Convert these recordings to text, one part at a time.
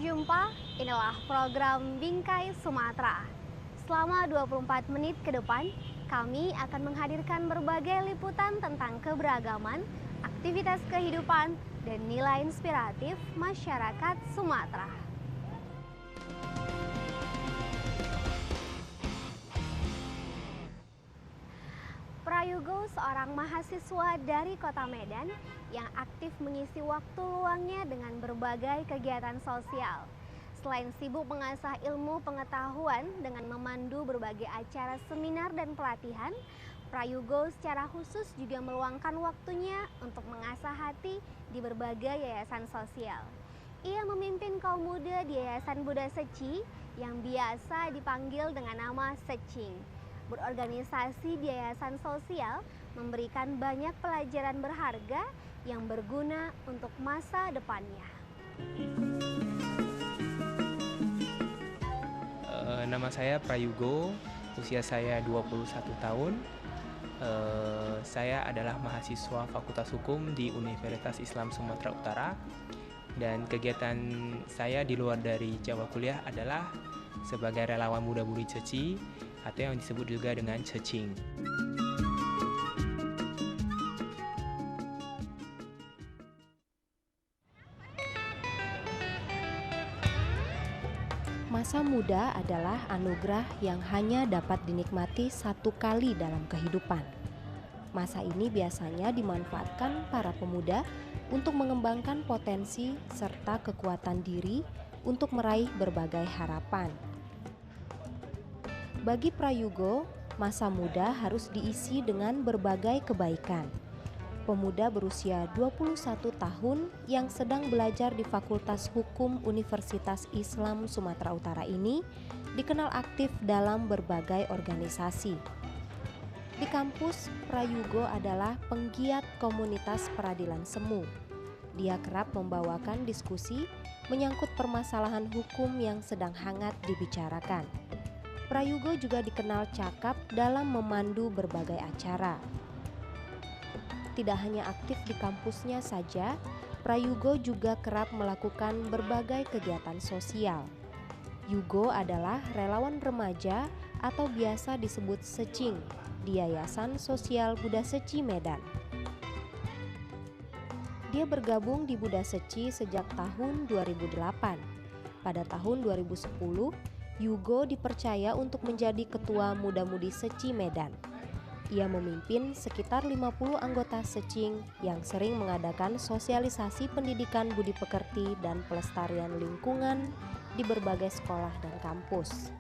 jumpa, inilah program Bingkai Sumatera. Selama 24 menit ke depan, kami akan menghadirkan berbagai liputan tentang keberagaman, aktivitas kehidupan, dan nilai inspiratif masyarakat Sumatera. Prayogo seorang mahasiswa dari Kota Medan yang aktif mengisi waktu luangnya dengan berbagai kegiatan sosial. Selain sibuk mengasah ilmu pengetahuan dengan memandu berbagai acara seminar dan pelatihan, Prayogo secara khusus juga meluangkan waktunya untuk mengasah hati di berbagai yayasan sosial. Ia memimpin kaum muda di Yayasan Buddha Seci yang biasa dipanggil dengan nama Secing. Berorganisasi di yayasan sosial memberikan banyak pelajaran berharga yang berguna untuk masa depannya. Nama saya Prayogo, usia saya 21 tahun. Saya adalah mahasiswa Fakultas Hukum di Universitas Islam Sumatera Utara. Dan kegiatan saya di luar dari Jawa kuliah adalah sebagai relawan muda-mudi Ceci atau yang disebut juga dengan Cecing. Masa muda adalah anugerah yang hanya dapat dinikmati satu kali dalam kehidupan. Masa ini biasanya dimanfaatkan para pemuda untuk mengembangkan potensi serta kekuatan diri untuk meraih berbagai harapan. Bagi Prayogo, masa muda harus diisi dengan berbagai kebaikan. Pemuda berusia 21 tahun yang sedang belajar di Fakultas Hukum Universitas Islam Sumatera Utara ini dikenal aktif dalam berbagai organisasi. Di kampus, Prayogo adalah penggiat komunitas peradilan semu. Dia kerap membawakan diskusi menyangkut permasalahan hukum yang sedang hangat dibicarakan. Prayogo juga dikenal cakap dalam memandu berbagai acara. Tidak hanya aktif di kampusnya saja, Prayogo juga kerap melakukan berbagai kegiatan sosial. Yugo adalah relawan remaja atau biasa disebut Secing di Yayasan Sosial Buddha Seci Medan. Dia bergabung di Buddha Seci sejak tahun 2008. Pada tahun 2010, Yugo dipercaya untuk menjadi ketua muda-mudi Seci Medan. Ia memimpin sekitar 50 anggota Secing yang sering mengadakan sosialisasi pendidikan budi pekerti dan pelestarian lingkungan di berbagai sekolah dan kampus.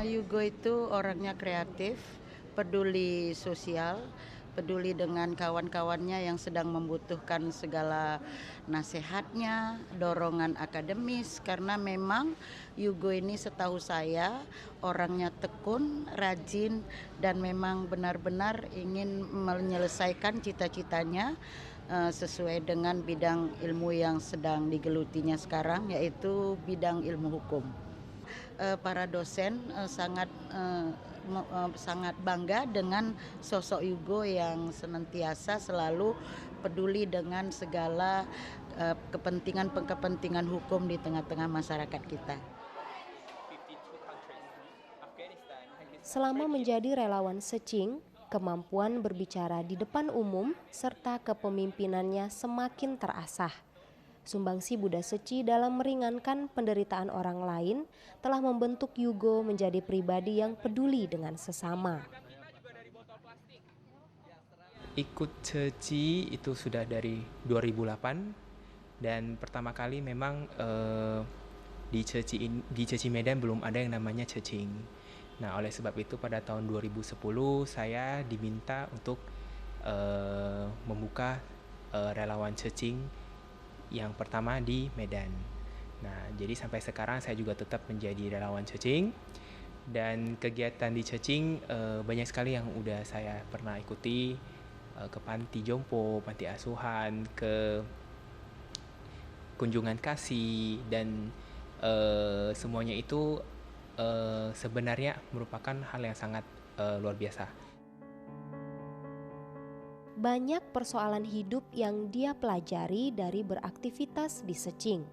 Yugo itu orangnya kreatif, peduli sosial, peduli dengan kawan-kawannya yang sedang membutuhkan segala nasihatnya, dorongan akademis, karena memang Yugo ini setahu saya orangnya tekun, rajin, dan memang benar-benar ingin menyelesaikan cita-citanya sesuai dengan bidang ilmu yang sedang digelutinya sekarang, yaitu bidang ilmu hukum. Para dosen sangat bangga dengan sosok Yugo yang senantiasa selalu peduli dengan segala kepentingan hukum di tengah-tengah masyarakat kita. Selama menjadi relawan Secing, kemampuan berbicara di depan umum serta kepemimpinannya semakin terasah. Sumbangsi Buddha Seci dalam meringankan penderitaan orang lain telah membentuk Yugo menjadi pribadi yang peduli dengan sesama. Ikut Ceci itu sudah dari 2008 dan pertama kali memang di Ceci Medan belum ada yang namanya Cecing. Nah, oleh sebab itu pada tahun 2010 saya diminta untuk membuka relawan Cecing yang pertama di Medan. Nah, jadi sampai sekarang saya juga tetap menjadi relawan Cecing. Dan kegiatan di Cecing banyak sekali yang udah saya pernah ikuti, ke panti jompo, panti asuhan, ke kunjungan kasih, dan semuanya itu sebenarnya merupakan hal yang sangat luar biasa. banyak persoalan hidup yang dia pelajari dari beraktivitas di Secing.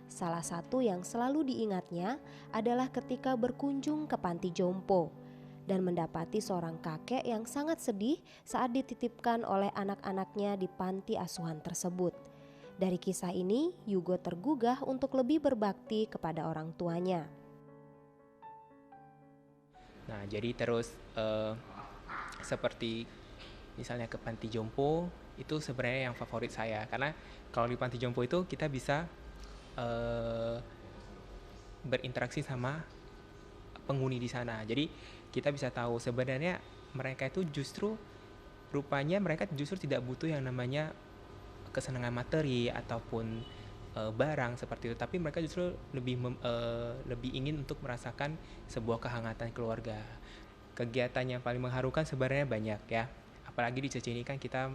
Salah satu yang selalu diingatnya adalah ketika berkunjung ke panti jompo dan mendapati seorang kakek yang sangat sedih saat dititipkan oleh anak-anaknya di panti asuhan tersebut. Dari kisah ini, Yugo tergugah untuk lebih berbakti kepada orang tuanya. Nah, jadi terus seperti misalnya ke panti jompo itu sebenarnya yang favorit saya, karena kalau di panti jompo itu kita bisa berinteraksi sama penghuni di sana. Jadi kita bisa tahu sebenarnya mereka itu rupanya mereka justru tidak butuh yang namanya kesenangan materi ataupun barang seperti itu, tapi mereka justru lebih ingin untuk merasakan sebuah kehangatan keluarga. Kegiatan yang paling mengharukan sebenarnya banyak ya. Apalagi di Cece ini kan kita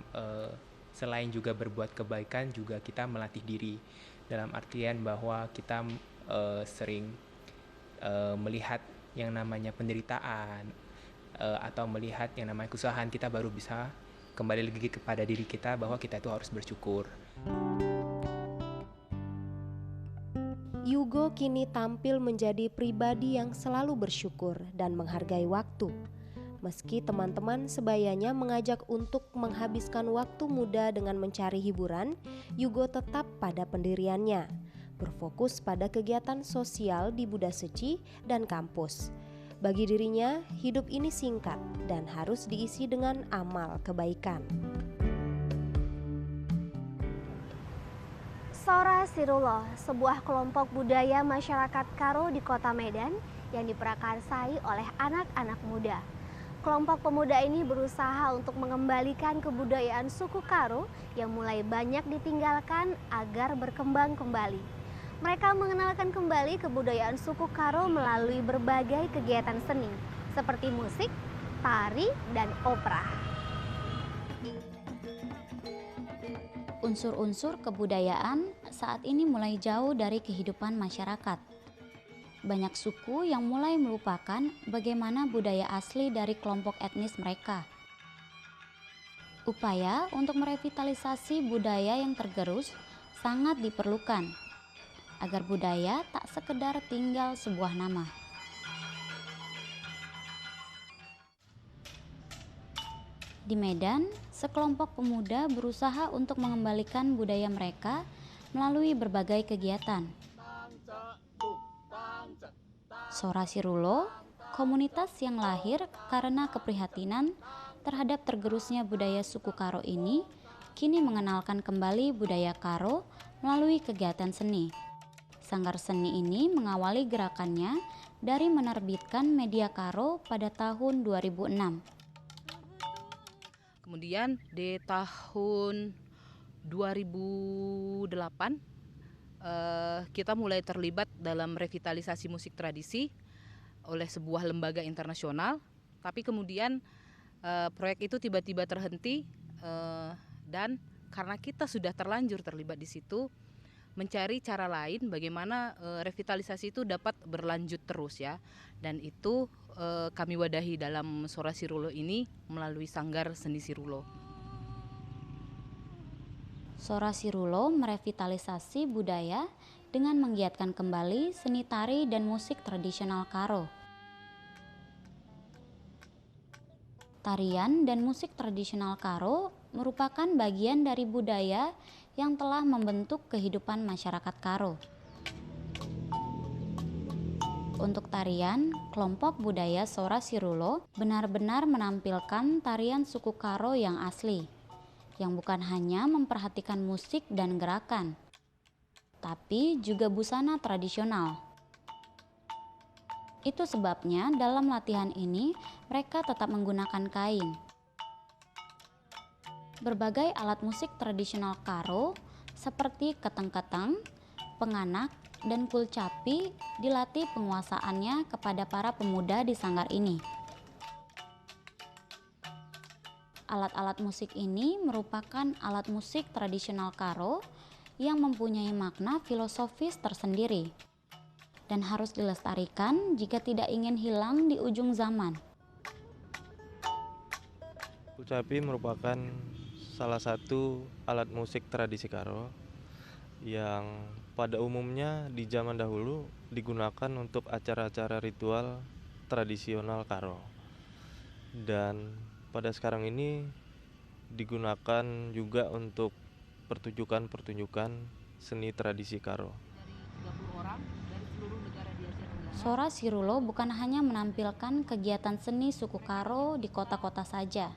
selain juga berbuat kebaikan, juga kita melatih diri. Dalam artian bahwa kita sering melihat yang namanya penderitaan atau melihat yang namanya kesusahan, kita baru bisa kembali lagi kepada diri kita bahwa kita itu harus bersyukur. Yugo kini tampil menjadi pribadi yang selalu bersyukur dan menghargai waktu. Meski teman-teman sebayanya mengajak untuk menghabiskan waktu muda dengan mencari hiburan, Yugo tetap pada pendiriannya, berfokus pada kegiatan sosial di Buddha Seci dan kampus. Bagi dirinya, hidup ini singkat dan harus diisi dengan amal kebaikan. Sora Siruloh, sebuah kelompok budaya masyarakat Karo di Kota Medan yang diprakarsai oleh anak-anak muda. Kelompok pemuda ini berusaha untuk mengembalikan kebudayaan suku Karo yang mulai banyak ditinggalkan agar berkembang kembali. Mereka mengenalkan kembali kebudayaan suku Karo melalui berbagai kegiatan seni seperti musik, tari, dan opera. Unsur-unsur kebudayaan saat ini mulai jauh dari kehidupan masyarakat. Banyak suku yang mulai melupakan bagaimana budaya asli dari kelompok etnis mereka. Upaya untuk merevitalisasi budaya yang tergerus sangat diperlukan agar budaya tak sekedar tinggal sebuah nama. Di Medan, sekelompok pemuda berusaha untuk mengembalikan budaya mereka melalui berbagai kegiatan. Sora Siruloh, komunitas yang lahir karena keprihatinan terhadap tergerusnya budaya suku Karo ini, kini mengenalkan kembali budaya Karo melalui kegiatan seni. Sanggar seni ini mengawali gerakannya dari menerbitkan media Karo pada tahun 2006. Kemudian di tahun 2008 kita mulai terlibat dalam revitalisasi musik tradisi oleh sebuah lembaga internasional. Tapi kemudian proyek itu tiba-tiba terhenti dan karena kita sudah terlanjur terlibat di situ, mencari cara lain bagaimana revitalisasi itu dapat berlanjut terus ya. Dan itu kami wadahi dalam Sora Siruloh ini melalui Sanggar Seni Siruloh. Sora Siruloh merevitalisasi budaya dengan menggiatkan kembali seni tari dan musik tradisional Karo. Tarian dan musik tradisional Karo merupakan bagian dari budaya yang telah membentuk kehidupan masyarakat Karo. Untuk tarian, kelompok budaya Sora Siruloh benar-benar menampilkan tarian suku Karo yang asli, yang bukan hanya memperhatikan musik dan gerakan, tapi juga busana tradisional. Itu sebabnya dalam latihan ini mereka tetap menggunakan kain. Berbagai alat musik tradisional Karo seperti keteng-keteng, penganak, dan kulcapi dilatih penguasaannya kepada para pemuda di sanggar ini. Alat-alat musik ini merupakan alat musik tradisional Karo yang mempunyai makna filosofis tersendiri dan harus dilestarikan jika tidak ingin hilang di ujung zaman. Kulcapi merupakan salah satu alat musik tradisi Karo yang pada umumnya di zaman dahulu digunakan untuk acara-acara ritual tradisional Karo. Dan pada sekarang ini digunakan juga untuk pertunjukan-pertunjukan seni tradisi Karo. Sora Sirulo bukan hanya menampilkan kegiatan seni suku Karo di kota-kota saja.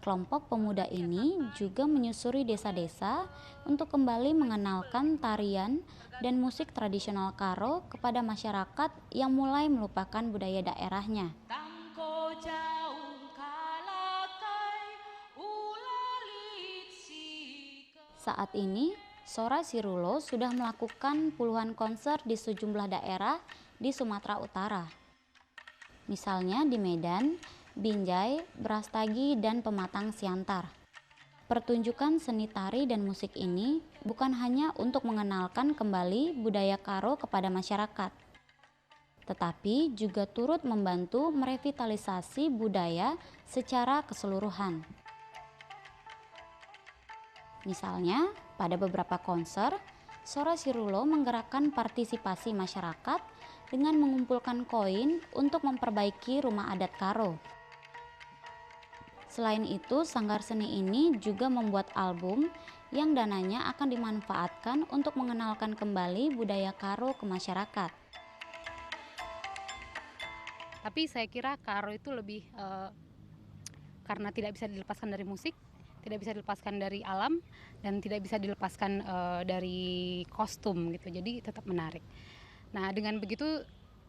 Kelompok pemuda ini juga menyusuri desa-desa untuk kembali mengenalkan tarian dan musik tradisional Karo kepada masyarakat yang mulai melupakan budaya daerahnya. Saat ini, Sora Sirulo sudah melakukan puluhan konser di sejumlah daerah di Sumatera Utara. Misalnya di Medan, Binjai, Brastagi, dan Pematang Siantar. Pertunjukan seni tari dan musik ini bukan hanya untuk mengenalkan kembali budaya Karo kepada masyarakat, tetapi juga turut membantu merevitalisasi budaya secara keseluruhan. Misalnya, pada beberapa konser, Sora Sirulo menggerakkan partisipasi masyarakat dengan mengumpulkan koin untuk memperbaiki rumah adat Karo. Selain itu, sanggar seni ini juga membuat album yang dananya akan dimanfaatkan untuk mengenalkan kembali budaya Karo ke masyarakat. Tapi saya kira Karo itu lebih karena tidak bisa dilepaskan dari musik, tidak bisa dilepaskan dari alam, dan tidak bisa dilepaskan dari kostum gitu. Jadi tetap menarik. Nah, dengan begitu,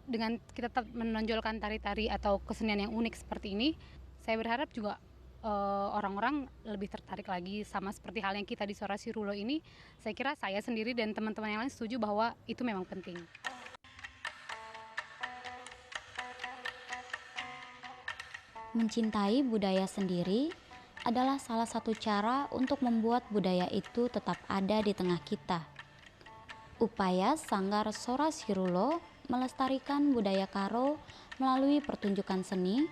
dengan kita tetap menonjolkan tari-tari atau kesenian yang unik seperti ini, saya berharap juga orang-orang lebih tertarik lagi, sama seperti hal yang kita di Sora Sirulo ini. Saya kira saya sendiri dan teman-teman yang lain setuju bahwa itu memang penting. Mencintai budaya sendiri adalah salah satu cara untuk membuat budaya itu tetap ada di tengah kita. Upaya Sanggar Sora Sirulo melestarikan budaya Karo melalui pertunjukan seni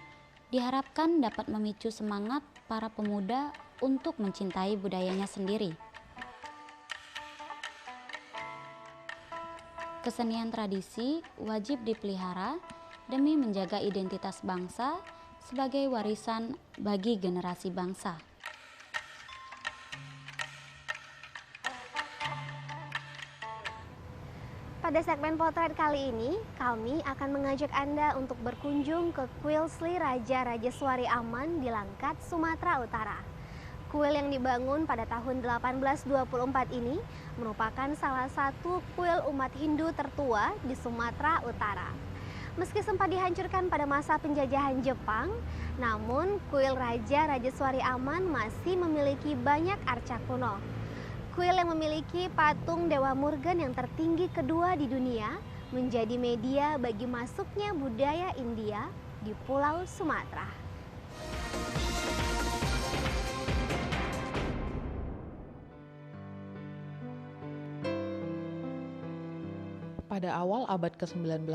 diharapkan dapat memicu semangat para pemuda untuk mencintai budayanya sendiri. Kesenian tradisi wajib dipelihara demi menjaga identitas bangsa sebagai warisan bagi generasi bangsa. Pada segmen potret kali ini, kami akan mengajak Anda untuk berkunjung ke Kuil Sri Raja Rajaswari Aman di Langkat, Sumatera Utara. Kuil yang dibangun pada tahun 1824 ini merupakan salah satu kuil umat Hindu tertua di Sumatera Utara. Meski sempat dihancurkan pada masa penjajahan Jepang, namun kuil Raja Rajaswari Aman masih memiliki banyak arca kuno. Kuil yang memiliki patung Dewa Murgan yang tertinggi kedua di dunia menjadi media bagi masuknya budaya India di Pulau Sumatera. Pada awal abad ke-19,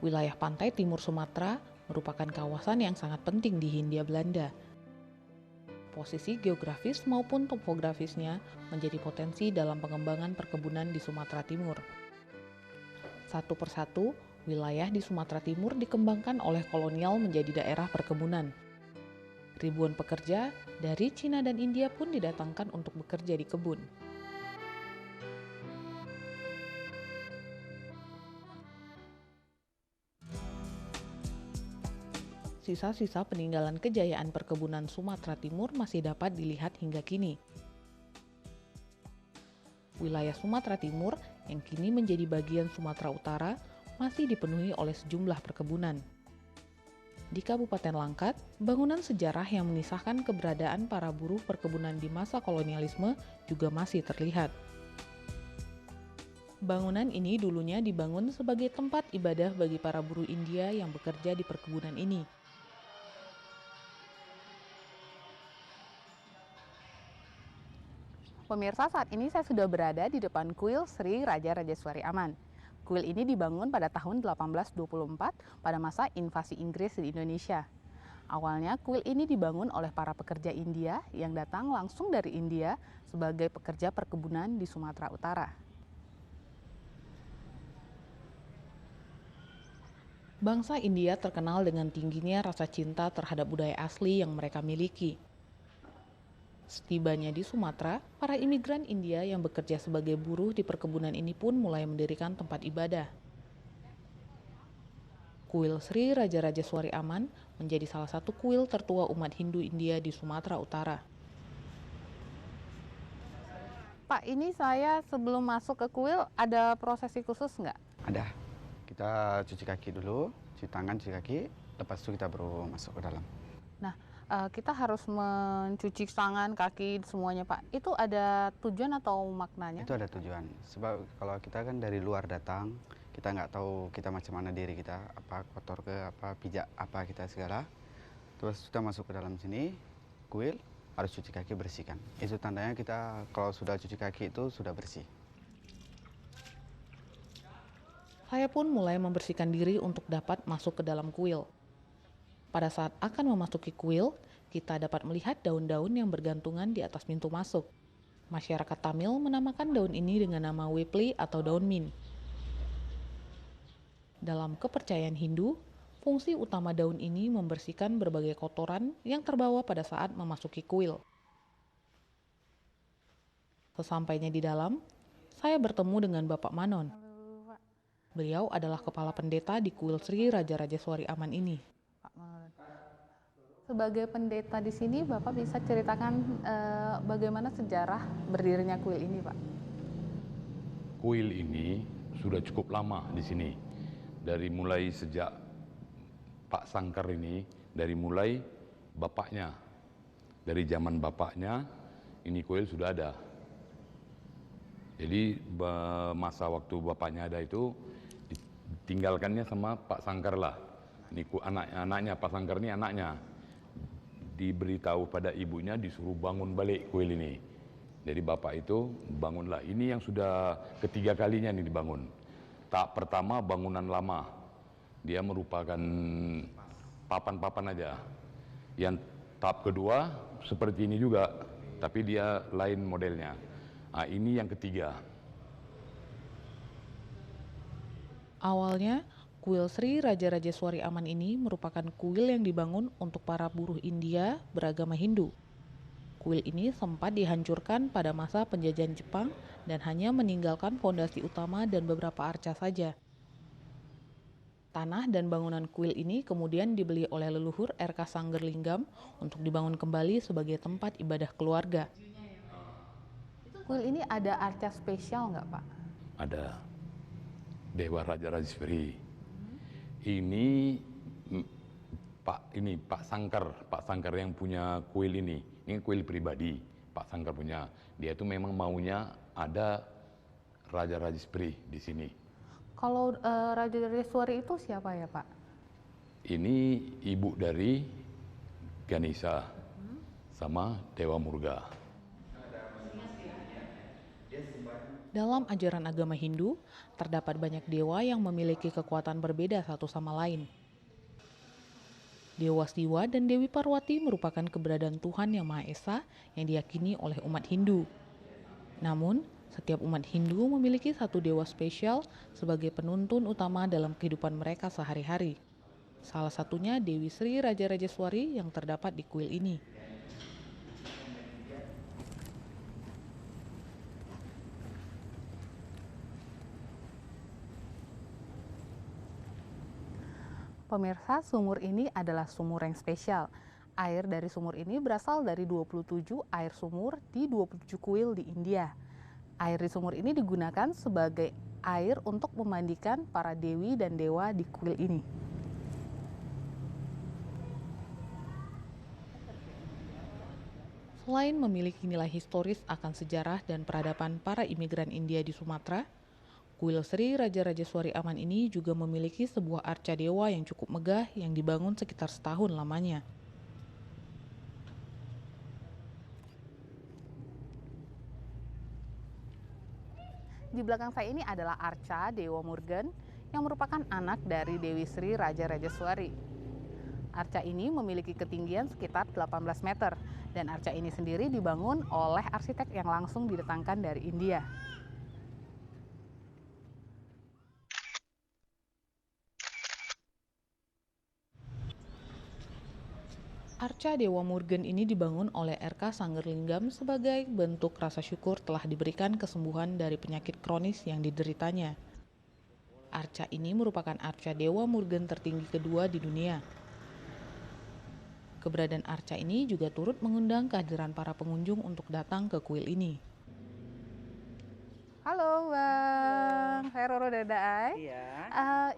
wilayah pantai timur Sumatera merupakan kawasan yang sangat penting di Hindia Belanda. Posisi geografis maupun topografisnya menjadi potensi dalam pengembangan perkebunan di Sumatera Timur. Satu persatu, wilayah di Sumatera Timur dikembangkan oleh kolonial menjadi daerah perkebunan. Ribuan pekerja dari Cina dan India pun didatangkan untuk bekerja di kebun. Sisa-sisa peninggalan kejayaan perkebunan Sumatera Timur masih dapat dilihat hingga kini. Wilayah Sumatera Timur yang kini menjadi bagian Sumatera Utara masih dipenuhi oleh sejumlah perkebunan. Di Kabupaten Langkat, bangunan sejarah yang menisahkan keberadaan para buruh perkebunan di masa kolonialisme juga masih terlihat. Bangunan ini dulunya dibangun sebagai tempat ibadah bagi para buruh India yang bekerja di perkebunan ini. Pemirsa, saat ini saya sudah berada di depan Kuil Sri Raja Rajaswari Aman. Kuil ini dibangun pada tahun 1824 pada masa invasi Inggris di Indonesia. Awalnya kuil ini dibangun oleh para pekerja India yang datang langsung dari India sebagai pekerja perkebunan di Sumatera Utara. Bangsa India terkenal dengan tingginya rasa cinta terhadap budaya asli yang mereka miliki. Setibanya di Sumatera, para imigran India yang bekerja sebagai buruh di perkebunan ini pun mulai mendirikan tempat ibadah. Kuil Sri Raja Rajaswari Aman menjadi salah satu kuil tertua umat Hindu India di Sumatera Utara. Pak, ini saya sebelum masuk ke kuil ada prosesi khusus nggak? Ada. Kita cuci kaki dulu, cuci tangan, cuci kaki, lepas itu kita baru masuk ke dalam. Nah, kita harus mencuci tangan, kaki, semuanya Pak. Itu ada tujuan atau maknanya? Itu ada tujuan. Sebab kalau kita kan dari luar datang, kita nggak tahu kita macam mana diri kita, apa kotor ke, apa pijak, apa kita segala. Terus kita masuk ke dalam sini, kuil, harus cuci kaki, bersihkan. Itu tandanya kita kalau sudah cuci kaki itu sudah bersih. Saya pun mulai membersihkan diri untuk dapat masuk ke dalam kuil. Pada saat akan memasuki kuil, kita dapat melihat daun-daun yang bergantungan di atas pintu masuk. Masyarakat Tamil menamakan daun ini dengan nama wepli atau daun mint. Dalam kepercayaan Hindu, fungsi utama daun ini membersihkan berbagai kotoran yang terbawa pada saat memasuki kuil. Sesampainya di dalam, saya bertemu dengan Bapak Manon. Beliau adalah kepala pendeta di kuil Sri Raja Rajaswari Aman ini. Sebagai pendeta di sini, Bapak bisa ceritakan bagaimana sejarah berdirinya kuil ini, Pak? Kuil ini sudah cukup lama di sini. Dari mulai sejak Pak Sangkar ini, dari mulai bapaknya. Dari zaman bapaknya, ini kuil sudah ada. Jadi masa waktu bapaknya ada itu, ditinggalkannya sama Pak Sangkar lah. Ini anaknya Pak Sangkar ini anaknya. Diberitahu pada ibunya disuruh bangun balik kuil ini. Jadi bapak itu bangunlah. Ini yang sudah ketiga kalinya ini dibangun. Tahap pertama bangunan lama. Dia merupakan papan-papan aja. Yang tahap kedua seperti ini juga, tapi dia lain modelnya. Nah, ini yang ketiga. Awalnya, kuil Sri Raja Rajaswari Aman ini merupakan kuil yang dibangun untuk para buruh India beragama Hindu. Kuil ini sempat dihancurkan pada masa penjajahan Jepang dan hanya meninggalkan fondasi utama dan beberapa arca saja. Tanah dan bangunan kuil ini kemudian dibeli oleh leluhur R.K. Sanggerlinggam untuk dibangun kembali sebagai tempat ibadah keluarga. Kuil ini ada arca spesial nggak, Pak? Ada Dewa Raja Rajaswari. Ini Pak Sangkar yang punya kuil ini. Ini kuil pribadi Pak Sangkar punya. Dia itu memang maunya ada Raja Rajaswari di sini. Kalau Raja Rajaswari itu siapa ya, Pak? Ini ibu dari Ganesha sama Dewa Murga. Dalam ajaran agama Hindu, terdapat banyak dewa yang memiliki kekuatan berbeda satu sama lain. Dewa Siwa dan Dewi Parwati merupakan keberadaan Tuhan Yang Maha Esa yang diyakini oleh umat Hindu. Namun, setiap umat Hindu memiliki satu dewa spesial sebagai penuntun utama dalam kehidupan mereka sehari-hari. Salah satunya Dewi Sri Raja Rajaswari yang terdapat di kuil ini. Pemirsa, sumur ini adalah sumur yang spesial. Air dari sumur ini berasal dari 27 air sumur di 27 kuil di India. Air di sumur ini digunakan sebagai air untuk memandikan para dewi dan dewa di kuil ini. Selain memiliki nilai historis akan sejarah dan peradaban para imigran India di Sumatera, kuil Sri Raja Rajaswari Aman ini juga memiliki sebuah arca dewa yang cukup megah yang dibangun sekitar setahun lamanya. Di belakang saya ini adalah arca Dewa Murgan yang merupakan anak dari Dewi Sri Raja Rajaswari. Arca ini memiliki ketinggian sekitar 18 meter dan arca ini sendiri dibangun oleh arsitek yang langsung didatangkan dari India. Arca Dewa Murugan ini dibangun oleh R.K. Sanggerlinggam sebagai bentuk rasa syukur telah diberikan kesembuhan dari penyakit kronis yang dideritanya. Arca ini merupakan arca Dewa Murugan tertinggi kedua di dunia. Keberadaan arca ini juga turut mengundang kehadiran para pengunjung untuk datang ke kuil ini. Halo Bang, saya Roro Dadaai. Iya.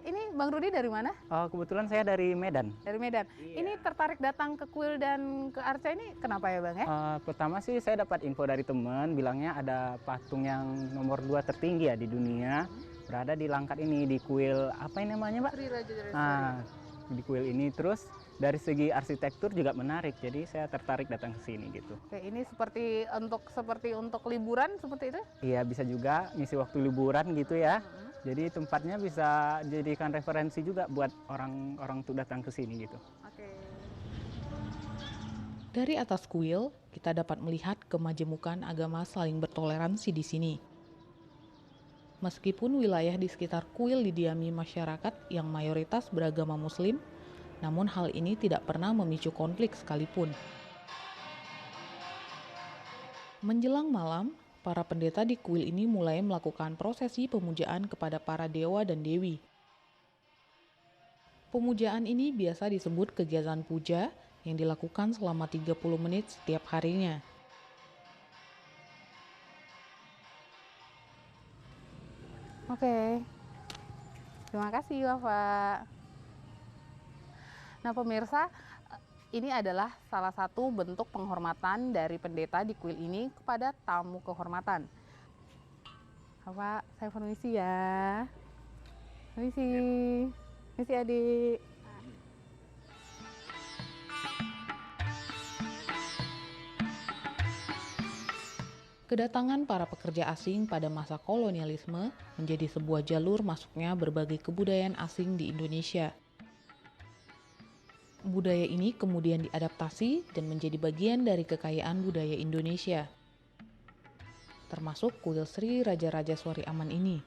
Ini Bang Rudi dari mana? Oh, kebetulan saya dari Medan. Dari Medan. Iya. Ini tertarik datang ke kuil dan ke arca ini kenapa ya Bang ya? Pertama sih saya dapat info dari teman, bilangnya ada patung yang nomor 2 tertinggi ya di dunia. Berada di Langkat ini, di kuil apa ini namanya Mbak? Sri Raja Jayaswari. Nah, di kuil ini. Terus dari segi arsitektur juga menarik, jadi saya tertarik datang ke sini gitu. Oke, ini seperti untuk liburan seperti itu? Iya, bisa juga ngisi waktu liburan gitu ya. Jadi tempatnya bisa jadikan referensi juga buat orang-orang untuk datang ke sini gitu. Oke. Dari atas kuil, kita dapat melihat kemajemukan agama saling bertoleransi di sini. Meskipun wilayah di sekitar kuil didiami masyarakat yang mayoritas beragama Muslim, namun hal ini tidak pernah memicu konflik sekalipun. Menjelang malam, para pendeta di kuil ini mulai melakukan prosesi pemujaan kepada para dewa dan dewi. Pemujaan ini biasa disebut kegiatan puja yang dilakukan selama 30 menit setiap harinya. Oke. Terima kasih Bapak. Nah pemirsa, ini adalah salah satu bentuk penghormatan dari pendeta di kuil ini kepada tamu kehormatan. Bapak, saya permisi ya. Permisi. Permisi adik. Kedatangan para pekerja asing pada masa kolonialisme menjadi sebuah jalur masuknya berbagai kebudayaan asing di Indonesia. Budaya ini kemudian diadaptasi dan menjadi bagian dari kekayaan budaya Indonesia, termasuk kuil Sri Raja Rajaswari Aman ini.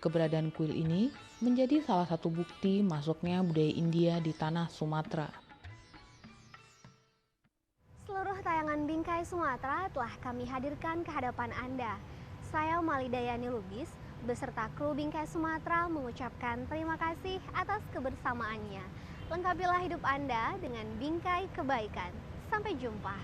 Keberadaan kuil ini menjadi salah satu bukti masuknya budaya India di tanah Sumatera. Seluruh tayangan Bingkai Sumatera telah kami hadirkan ke hadapan Anda. Saya Malidayani Lubis beserta kru Bingkai Sumatera mengucapkan terima kasih atas kebersamaannya. Lengkapilah hidup Anda dengan bingkai kebaikan. Sampai jumpa.